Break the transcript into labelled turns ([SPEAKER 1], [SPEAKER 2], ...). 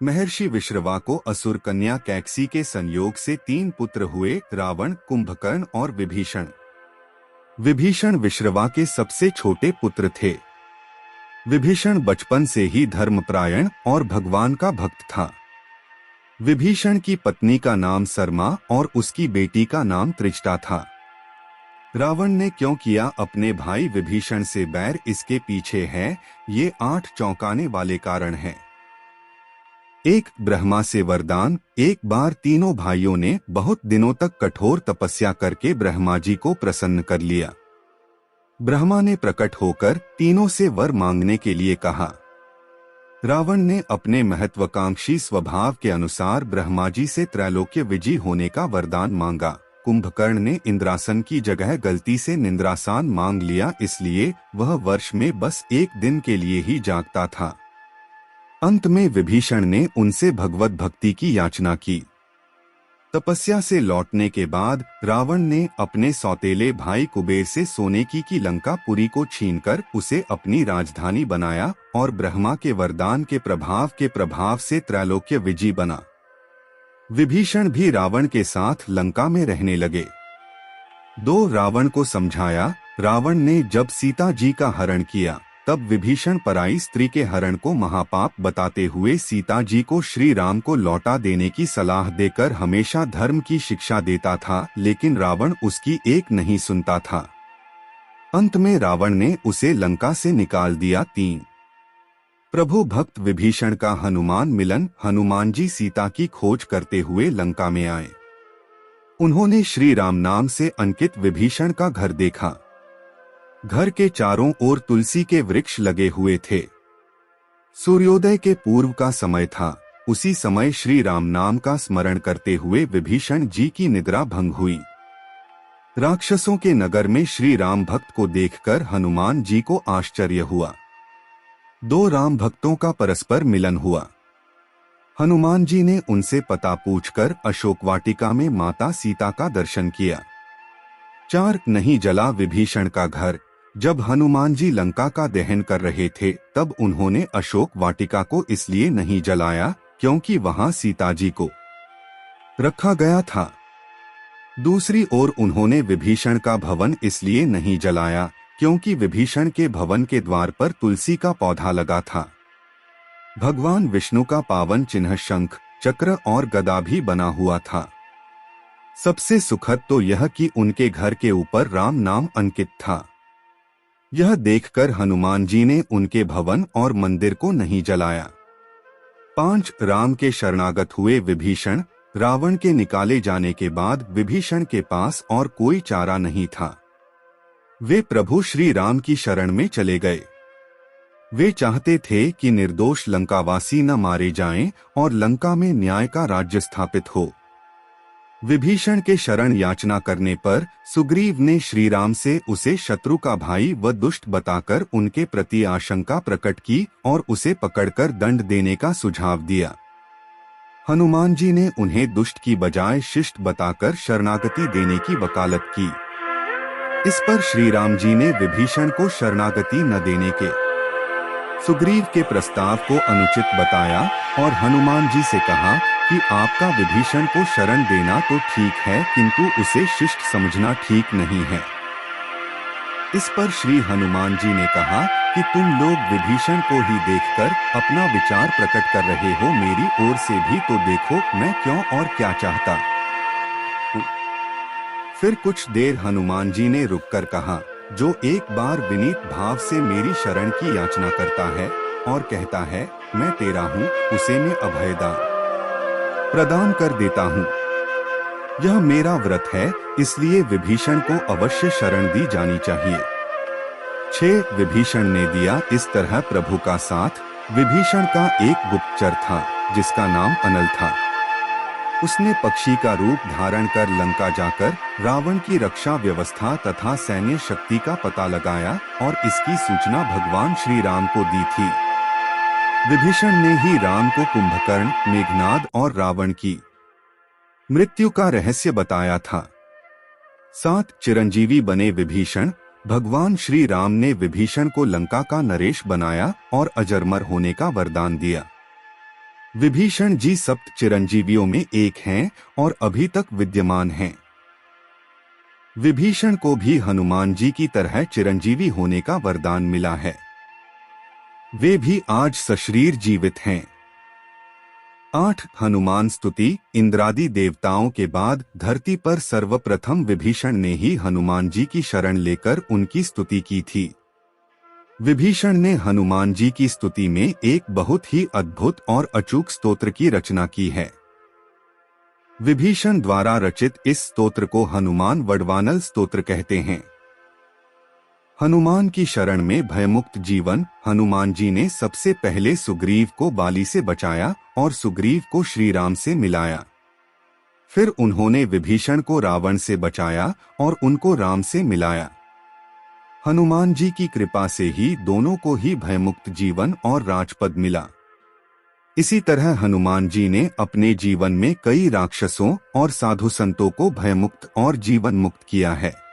[SPEAKER 1] महर्षि विश्रवा को असुर कन्या कैकसी के संयोग से 3 पुत्र हुए, रावण, कुंभकर्ण और विभीषण। विभीषण विश्रवा के सबसे छोटे पुत्र थे। विभीषण बचपन से ही धर्मपरायण और भगवान का भक्त था। विभीषण की पत्नी का नाम सरमा और उसकी बेटी का नाम त्रिजटा था। रावण ने क्यों किया अपने भाई विभीषण से बैर, इसके पीछे है ये 8 चौंकाने वाले कारण हैं। 1. ब्रह्मा से वरदान। एक बार तीनों भाइयों ने बहुत दिनों तक कठोर तपस्या करके ब्रह्मा जी को प्रसन्न कर लिया। ब्रह्मा ने प्रकट होकर तीनों से वर मांगने के लिए कहा। रावण ने अपने महत्वाकांक्षी स्वभाव के अनुसार ब्रह्मा जी से त्रैलोक्य विजयी होने का वरदान मांगा। कुंभकर्ण ने इंद्रासन की जगह गलती से निंद्रासन मांग लिया, इसलिए वह वर्ष में बस 1 दिन के लिए ही जागता था। अंत में विभीषण ने उनसे भगवत भक्ति की याचना की। तपस्या से लौटने के बाद रावण ने अपने सौतेले भाई कुबेर से सोने की लंकापुरी को छीनकर उसे अपनी राजधानी बनाया और ब्रह्मा के वरदान के प्रभाव से त्रैलोक्य विजयी बना। विभीषण भी रावण के साथ लंका में रहने लगे। 2. रावण को समझाया। रावण ने जब सीता जी का हरण किया तब विभीषण पराई स्त्री के हरण को महापाप बताते हुए सीता जी को श्री राम को लौटा देने की सलाह देकर हमेशा धर्म की शिक्षा देता था, लेकिन रावण उसकी एक नहीं सुनता था। अंत में रावण ने उसे लंका से निकाल दिया। 3. प्रभु भक्त विभीषण का हनुमान मिलन। हनुमान जी सीता की खोज करते हुए लंका में आए। उन्होंने श्री राम नाम से अंकित विभीषण का घर देखा। घर के चारों ओर तुलसी के वृक्ष लगे हुए थे। सूर्योदय के पूर्व का समय था। उसी समय श्री राम नाम का स्मरण करते हुए विभीषण जी की निद्रा भंग हुई। राक्षसों के नगर में श्री राम भक्त को देखकर हनुमान जी को आश्चर्य हुआ। 2 राम भक्तों का परस्पर मिलन हुआ। हनुमान जी ने उनसे पता पूछकर अशोक वाटिका में माता सीता का दर्शन किया। 4. नहीं जला विभीषण का घर। जब हनुमान जी लंका का दहन कर रहे थे तब उन्होंने अशोक वाटिका को इसलिए नहीं जलाया क्योंकि वहां सीता जी को रखा गया था। दूसरी ओर उन्होंने विभीषण का भवन इसलिए नहीं जलाया क्योंकि विभीषण के भवन के द्वार पर तुलसी का पौधा लगा था। भगवान विष्णु का पावन चिन्ह शंख, चक्र और गदा भी बना हुआ था। सबसे सुखद तो यह कि उनके घर के ऊपर राम नाम अंकित था। यह देखकर हनुमान जी ने उनके भवन और मंदिर को नहीं जलाया। 5. राम के शरणागत हुए विभीषण। रावण के निकाले जाने के बाद विभीषण के पास और कोई चारा नहीं था। वे प्रभु श्री राम की शरण में चले गए। वे चाहते थे कि निर्दोष लंकावासी न मारे जाएं और लंका में न्याय का राज्य स्थापित हो। विभीषण के शरण याचना करने पर सुग्रीव ने श्री राम से उसे शत्रु का भाई व दुष्ट बताकर उनके प्रति आशंका प्रकट की और उसे पकड़कर दंड देने का सुझाव दिया। हनुमान जी ने उन्हें दुष्ट की बजाय शिष्ट बताकर शरणागति देने की वकालत की। इस पर श्री राम जी ने विभीषण को शरणागति न देने के सुग्रीव के प्रस्ताव को अनुचित बताया और हनुमान जी से कहा कि आपका विभीषण को शरण देना तो ठीक है किंतु उसे शिष्ट समझना ठीक नहीं है। इस पर श्री हनुमान जी ने कहा कि तुम लोग विभीषण को ही देखकर अपना विचार प्रकट कर रहे हो, मेरी ओर से भी तो देखो मैं क्यों और क्या चाहता। फिर कुछ देर हनुमान जी ने रुककर कहा, जो एक बार विनीत भाव से मेरी शरण की याचना करता है और कहता है मैं तेरा हूँ, उसे मैं अभयदान प्रदान कर देता हूँ। यह मेरा व्रत है, इसलिए विभीषण को अवश्य शरण दी जानी चाहिए। 6. विभीषण ने दिया इस तरह प्रभु का साथ। विभीषण का एक गुप्तचर था जिसका नाम अनल था। उसने पक्षी का रूप धारण कर लंका जाकर रावण की रक्षा व्यवस्था तथा सैन्य शक्ति का पता लगाया और इसकी सूचना भगवान श्री राम को दी थी। विभीषण ने ही राम को कुंभकर्ण, मेघनाद और रावण की मृत्यु का रहस्य बताया था। 7. चिरंजीवी बने विभीषण। भगवान श्री राम ने विभीषण को लंका का नरेश बनाया और अजरमर होने का वरदान दिया। विभीषण जी सप्त चिरंजीवियों में एक हैं और अभी तक विद्यमान हैं। विभीषण को भी हनुमान जी की तरह चिरंजीवी होने का वरदान मिला है। वे भी आज सशरीर जीवित हैं। 8 हनुमान स्तुति। इंद्रादि देवताओं के बाद धरती पर सर्वप्रथम विभीषण ने ही हनुमान जी की शरण लेकर उनकी स्तुति की थी। विभीषण ने हनुमान जी की स्तुति में एक बहुत ही अद्भुत और अचूक स्तोत्र की रचना की है। विभीषण द्वारा रचित इस स्तोत्र को हनुमान वडवानल स्तोत्र कहते हैं। हनुमान की शरण में भयमुक्त जीवन। हनुमान जी ने सबसे पहले सुग्रीव को बाली से बचाया और सुग्रीव को श्री राम से मिलाया। फिर उन्होंने विभीषण को रावण से बचाया और उनको राम से मिलाया। हनुमान जी की कृपा से ही दोनों को ही भयमुक्त जीवन और राजपद मिला। इसी तरह हनुमान जी ने अपने जीवन में कई राक्षसों और साधु संतों को भयमुक्त और जीवन मुक्त किया है।